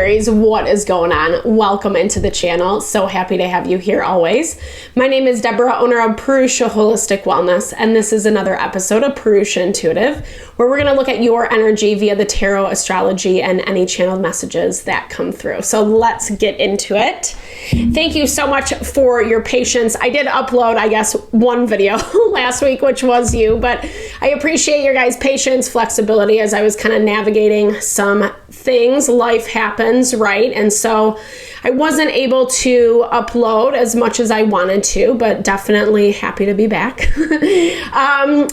Aries, what is going on? Welcome into the channel. So happy to have you here always. My name is Deborah, owner of Purusha Holistic Wellness, and this is another episode of Purusha Intuitive, where we're going to look at your energy via the tarot, astrology, and any channeled messages that come through. So let's get into it. Thank you so much for your patience. I did upload, I guess, one video last week, which was you, but I appreciate your guys' patience, flexibility as I was kind of navigating some things. Life happens, right? And so I wasn't able to upload as much as I wanted to, but definitely happy to be back.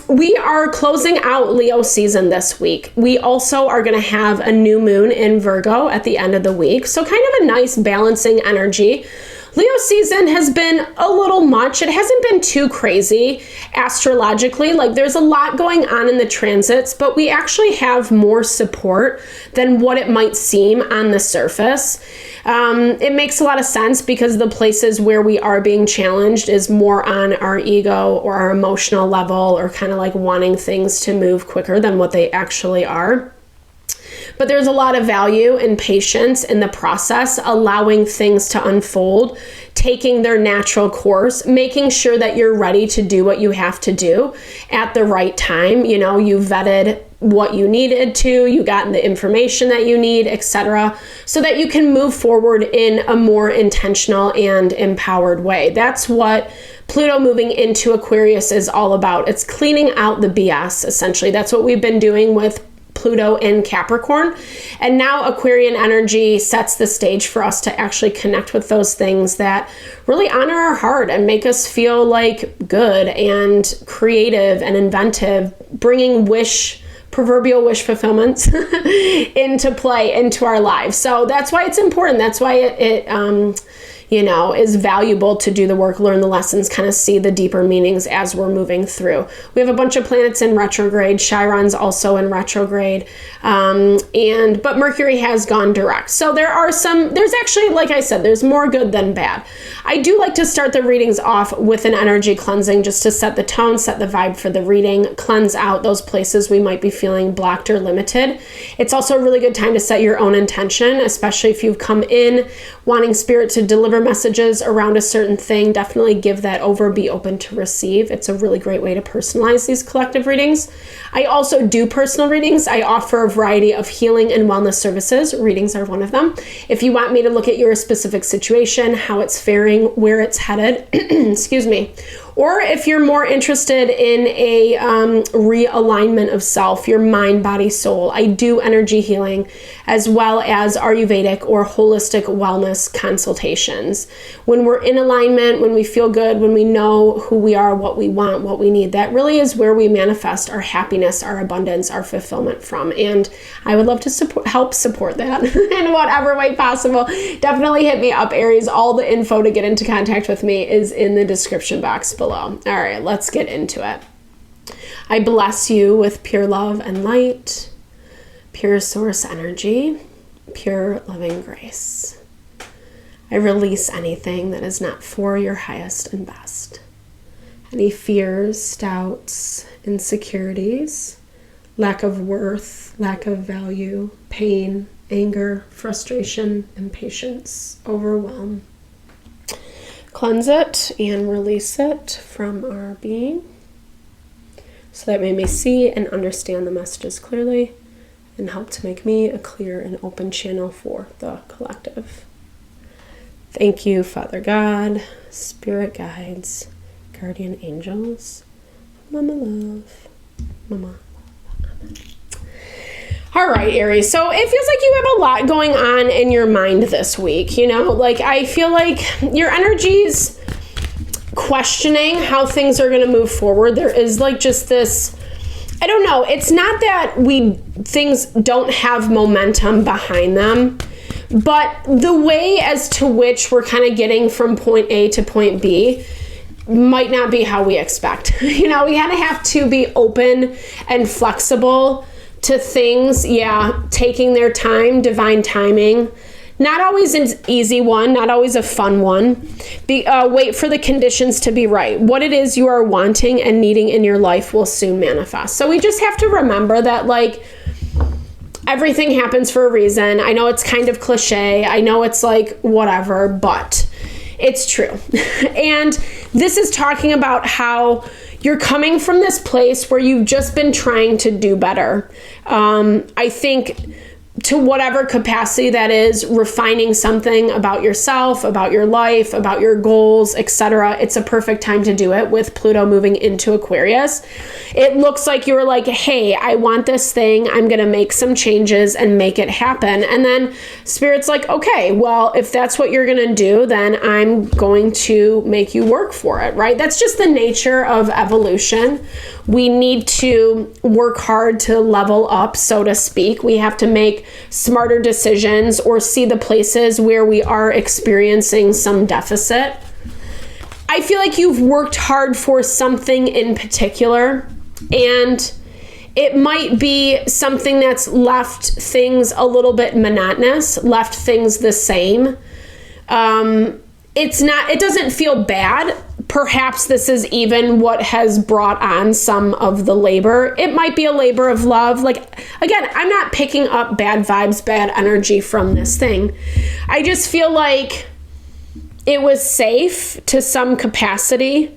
We are closing out Leo season this week. We also are going to have a new moon in Virgo at the end of the week. So kind of a nice balancing energy. Leo season has been a little much. It hasn't been too crazy astrologically. Like there's a lot going on in the transits, but we actually have more support than what it might seem on the surface. It makes a lot of sense because the places where we are being challenged is more on our ego or our emotional level, or kind of like wanting things to move quicker than what they actually are. But there's a lot of value and patience in the process, allowing things to unfold, taking their natural course, making sure that you're ready to do what you have to do at the right time. You know, you vetted what you needed to, you got the information that you need, etc., so that you can move forward in a more intentional and empowered way. That's what Pluto moving into Aquarius is all about. It's cleaning out the BS, essentially. That's what we've been doing with Pluto in Capricorn. And now Aquarian energy sets the stage for us to actually connect with those things that really honor our heart and make us feel like good and creative and inventive, bringing proverbial wish fulfillment into play, into our lives. So that's why it's important. That's why it is valuable to do the work, learn the lessons, kind of see the deeper meanings as we're moving through. We have a bunch of planets in retrograde. Chiron's also in retrograde. But Mercury has gone direct. So there's actually, like I said, there's more good than bad. I do like to start the readings off with an energy cleansing just to set the tone, set the vibe for the reading, cleanse out those places we might be feeling blocked or limited. It's also a really good time to set your own intention, especially if you've come in wanting spirit to deliver messages around a certain thing. Definitely give that over, be open to receive. It's a really great way to personalize these collective readings. I also do personal readings. I offer a variety of healing and wellness services. Readings are one of them. If you want me to look at your specific situation, how it's faring, where it's headed, excuse me. Or if you're more interested in a realignment of self, your mind, body, soul, I do energy healing as well as Ayurvedic or holistic wellness consultations. When we're in alignment, when we feel good, when we know who we are, what we want, what we need, that really is where we manifest our happiness, our abundance, our fulfillment from. And I would love to help support that in whatever way possible. Definitely hit me up, Aries. All the info to get into contact with me is in the description box below. All right, let's get into it. I bless you with pure love and light, pure source energy, pure loving grace. I release anything that is not for your highest and best. Any fears, doubts, insecurities, lack of worth, lack of value, pain, anger, frustration, impatience, overwhelm. Cleanse it and release it from our being so that we may see and understand the messages clearly and help to make me a clear and open channel for the collective. Thank you, Father God, Spirit Guides, Guardian Angels, Mama Love, Mama. Amen. All right, Aries. So it feels like you have a lot going on in your mind this week. You know, like I feel like your energy's questioning how things are going to move forward. There is like just this, I don't know. It's not that things don't have momentum behind them, but the way as to which we're kind of getting from point A to point B might not be how we expect. You know, we kind of have to be open and flexible to things, taking their time, divine timing. Not always an easy one, not always a fun one. Wait for the conditions to be right. What it is you are wanting and needing in your life will soon manifest. So we just have to remember that, like, everything happens for a reason. I know it's kind of cliche. I know it's like whatever, but it's true. And this is talking about how you're coming from this place where you've just been trying to do better. I think to whatever capacity that is, refining something about yourself, about your life, about your goals, etc. It's a perfect time to do it with Pluto moving into Aquarius. It looks like you were like, hey, I want this thing. I'm going to make some changes and make it happen. And then Spirit's like, okay, well, if that's what you're going to do, then I'm going to make you work for it, right? That's just the nature of evolution. We need to work hard to level up, so to speak. We have to make smarter decisions or see the places where we are experiencing some deficit. I feel like you've worked hard for something in particular, and it might be something that's left things a little bit monotonous, left things the same. It doesn't feel bad. Perhaps this is even what has brought on some of the labor. It might be a labor of love. Like, again, I'm not picking up bad vibes, bad energy from this thing. I just feel like it was safe to some capacity.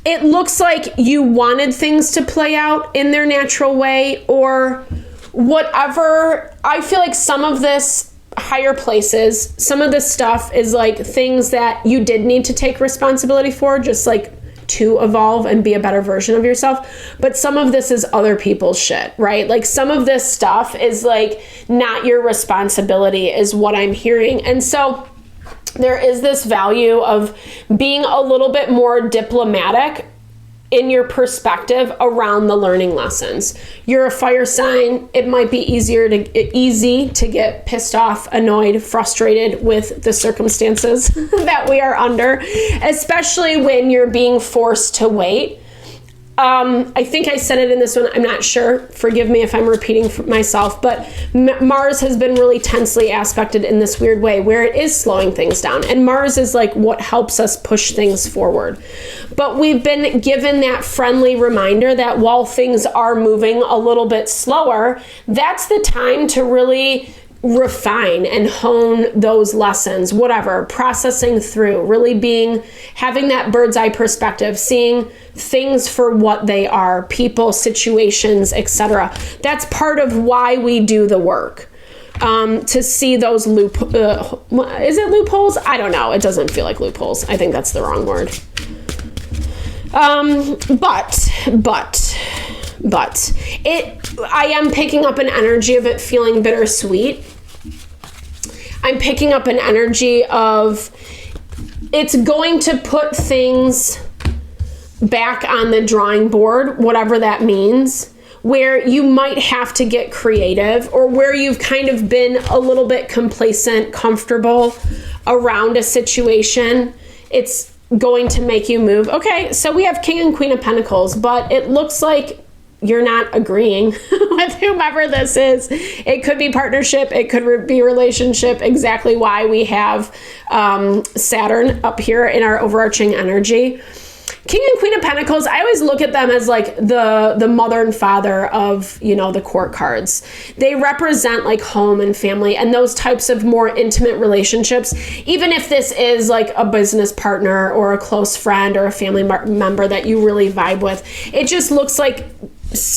It looks like you wanted things to play out in their natural way or whatever. I feel like some of this higher places, some of this stuff is like things that you did need to take responsibility for, just like to evolve and be a better version of yourself. But some of this is other people's shit, right? Like some of this stuff is like not your responsibility is what I'm hearing. And so there is this value of being a little bit more diplomatic in your perspective around the learning lessons. You're a fire sign. It might be easy to get pissed off, annoyed, frustrated with the circumstances that we are under, especially when you're being forced to wait. I think I said it in this one. I'm not sure. Forgive me if I'm repeating myself, but Mars has been really tensely aspected in this weird way where it is slowing things down. And Mars is like what helps us push things forward. But we've been given that friendly reminder that while things are moving a little bit slower, that's the time to really refine and hone those lessons, whatever, processing through, really having that bird's eye perspective, seeing things for what they are, people, situations, etc. That's part of why we do the work. To see those is it loopholes? I don't know. It doesn't feel like loopholes. I think that's the wrong word. But I am picking up an energy of it feeling bittersweet. I'm picking up an energy of it's going to put things back on the drawing board, whatever that means, where you might have to get creative or where you've kind of been a little bit complacent, comfortable around a situation. It's going to make you move. Okay, so we have King and Queen of Pentacles, but it looks like you're not agreeing with whomever this is. It could be partnership. It could be relationship. Exactly why we have Saturn up here in our overarching energy. King and Queen of Pentacles, I always look at them as like the mother and father of, the court cards. They represent like home and family and those types of more intimate relationships. Even if this is like a business partner or a close friend or a family member that you really vibe with, it just looks like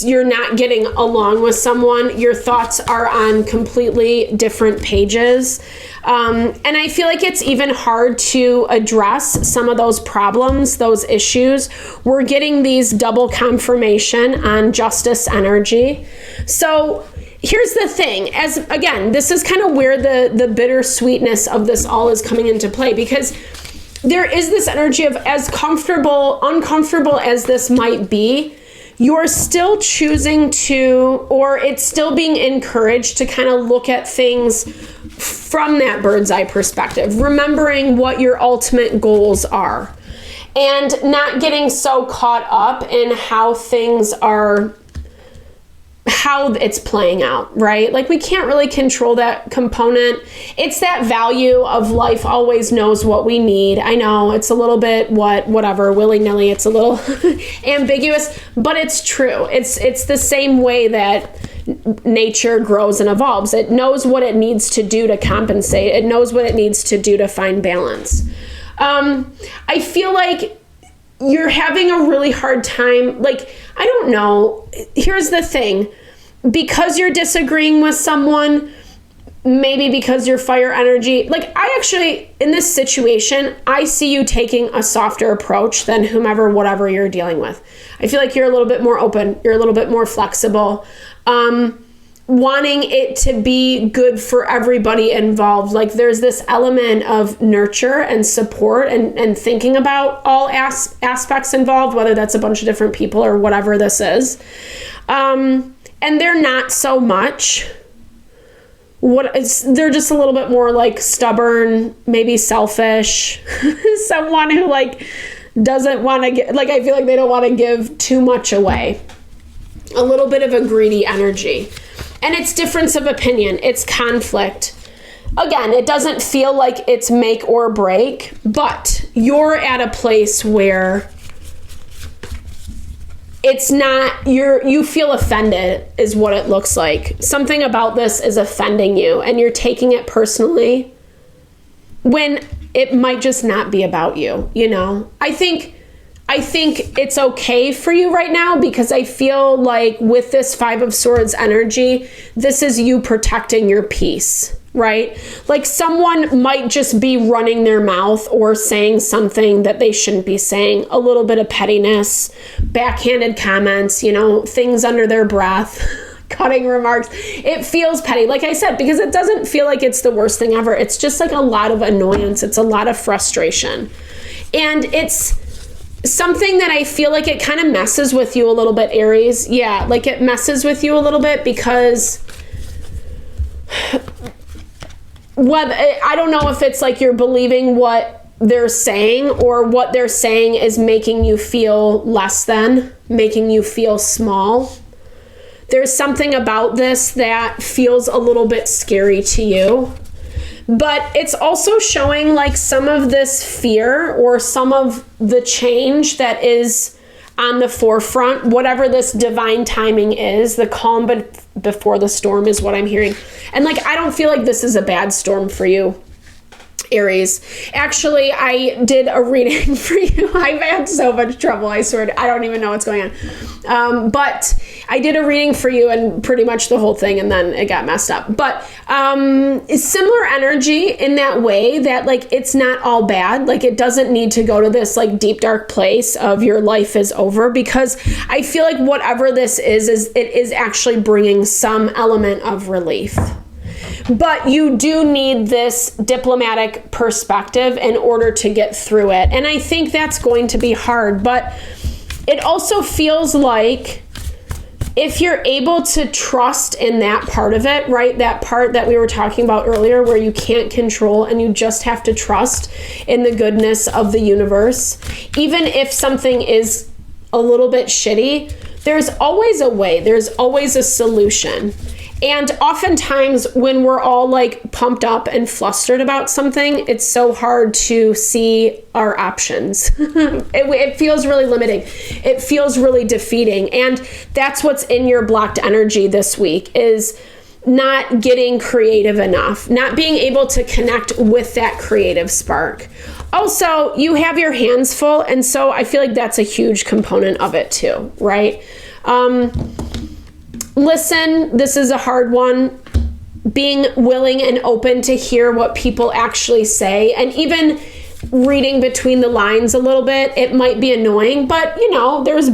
you're not getting along with someone. Your thoughts are on completely different pages. And I feel like it's even hard to address some of those problems, those issues. We're getting these double confirmation on justice energy. So here's the thing, this is kind of where the bittersweetness of this all is coming into play, because there is this energy of as uncomfortable as this might be, you're still choosing to, or it's still being encouraged to kind of look at things from that bird's eye perspective, remembering what your ultimate goals are and not getting so caught up in how it's playing out, right? Like we can't really control that component. It's that value of life always knows what we need. I know it's a little bit whatever, willy-nilly. It's a little ambiguous, but it's true. It's the same way that nature grows and evolves. It knows what it needs to do to compensate. It knows what it needs to do to find balance. I feel like you're having a really hard time. Like, I don't know. Here's the thing. Because you're disagreeing with someone, maybe because you're fire energy, like I actually, in this situation, I see you taking a softer approach than whomever, whatever you're dealing with. I feel like you're a little bit more open. You're a little bit more flexible. Wanting it to be good for everybody involved. Like there's this element of nurture and support and thinking about all aspects involved, whether that's a bunch of different people or whatever this is. And they're not so much. They're just a little bit more like stubborn, maybe selfish, someone who like doesn't want to get, like I feel like they don't want to give too much away. A little bit of a greedy energy. And it's difference of opinion. It's conflict. Again, it doesn't feel like it's make or break, but you're at a place where it's not, you feel offended is what it looks like. Something about this is offending you and you're taking it personally when it might just not be about you, you know? I think it's okay for you right now because I feel like with this Five of Swords energy, this is you protecting your peace, right? Like someone might just be running their mouth or saying something that they shouldn't be saying, a little bit of pettiness, backhanded comments, you know, things under their breath, cutting remarks. It feels petty, like I said, because it doesn't feel like it's the worst thing ever. It's just like a lot of annoyance. It's a lot of frustration. And it's something that I feel like it kind of messes with you a little bit, Aries. Yeah, like it messes with you a little bit because I don't know if it's like you're believing what they're saying or what they're saying is making you feel less than, making you feel small. There's something about this that feels a little bit scary to you. But it's also showing like some of this fear or some of the change that is on the forefront, whatever this divine timing is, the calm before the storm is what I'm hearing. And like, I don't feel like this is a bad storm for you, Aries. Actually, I did a reading for you. I've had so much trouble, I swear. I don't even know what's going on. But I did a reading for you and pretty much the whole thing, and then it got messed up. But it's similar energy in that way that like it's not all bad. Like it doesn't need to go to this like deep dark place of your life is over, because I feel like whatever this is it is actually bringing some element of relief. But you do need this diplomatic perspective in order to get through it. And I think that's going to be hard, but it also feels like if you're able to trust in that part of it, right? That part that we were talking about earlier where you can't control and you just have to trust in the goodness of the universe. Even if something is a little bit shitty, there's always a way. There's always a solution. And oftentimes when we're all like pumped up and flustered about something, it's so hard to see our options. It feels really limiting. It feels really defeating. And that's what's in your blocked energy this week, is not getting creative enough, not being able to connect with that creative spark. Also, you have your hands full. And so I feel like that's a huge component of it too, right? Listen, this is a hard one. Being willing and open to hear what people actually say, and even reading between the lines a little bit. It might be annoying, but you know, there's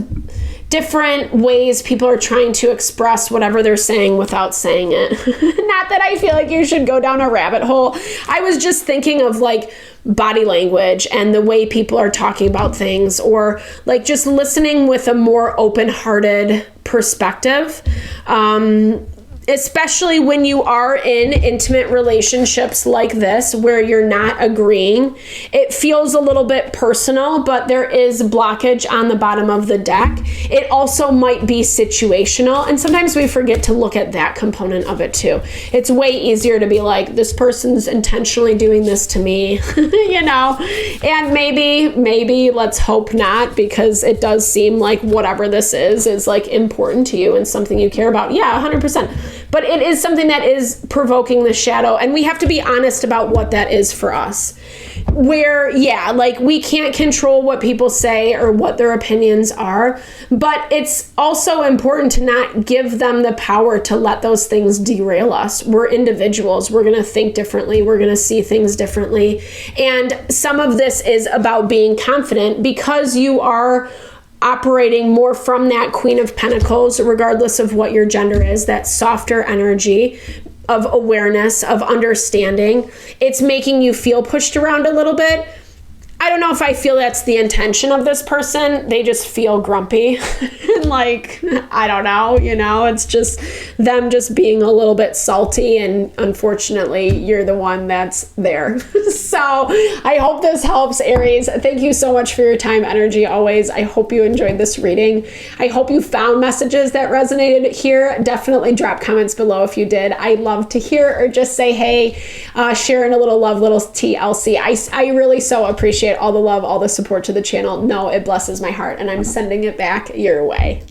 different ways people are trying to express whatever they're saying without saying it. Not that I feel like you should go down a rabbit hole. I was just thinking of like body language and the way people are talking about things, or like just listening with a more open-hearted perspective. especially when you are in intimate relationships like this where you're not agreeing. It feels a little bit personal, but there is blockage on the bottom of the deck. It also might be situational, and sometimes we forget to look at that component of it too. It's way easier to be like, this person's intentionally doing this to me, you know, and maybe let's hope not, because it does seem like whatever this is like important to you and something you care about. Yeah, 100%. But it is something that is provoking the shadow, and we have to be honest about what that is for us. Where, yeah, like we can't control what people say or what their opinions are, but it's also important to not give them the power to let those things derail us. We're individuals. We're going to think differently. We're going to see things differently. And some of this is about being confident because you are operating more from that Queen of Pentacles, regardless of what your gender is, that softer energy of awareness, of understanding. It's making you feel pushed around a little bit. I don't know if I feel that's the intention of this person. They just feel grumpy. And like, I don't know, you know, it's just them just being a little bit salty, and unfortunately, you're the one that's there. So I hope this helps, Aries. Thank you so much for your time, energy, always. I hope you enjoyed this reading. I hope you found messages that resonated here. Definitely drop comments below if you did. I'd love to hear, or just say, hey, sharing a little love, little TLC. I really so appreciate all the love, all the support to the channel. No, it blesses my heart, and I'm sending it back your way.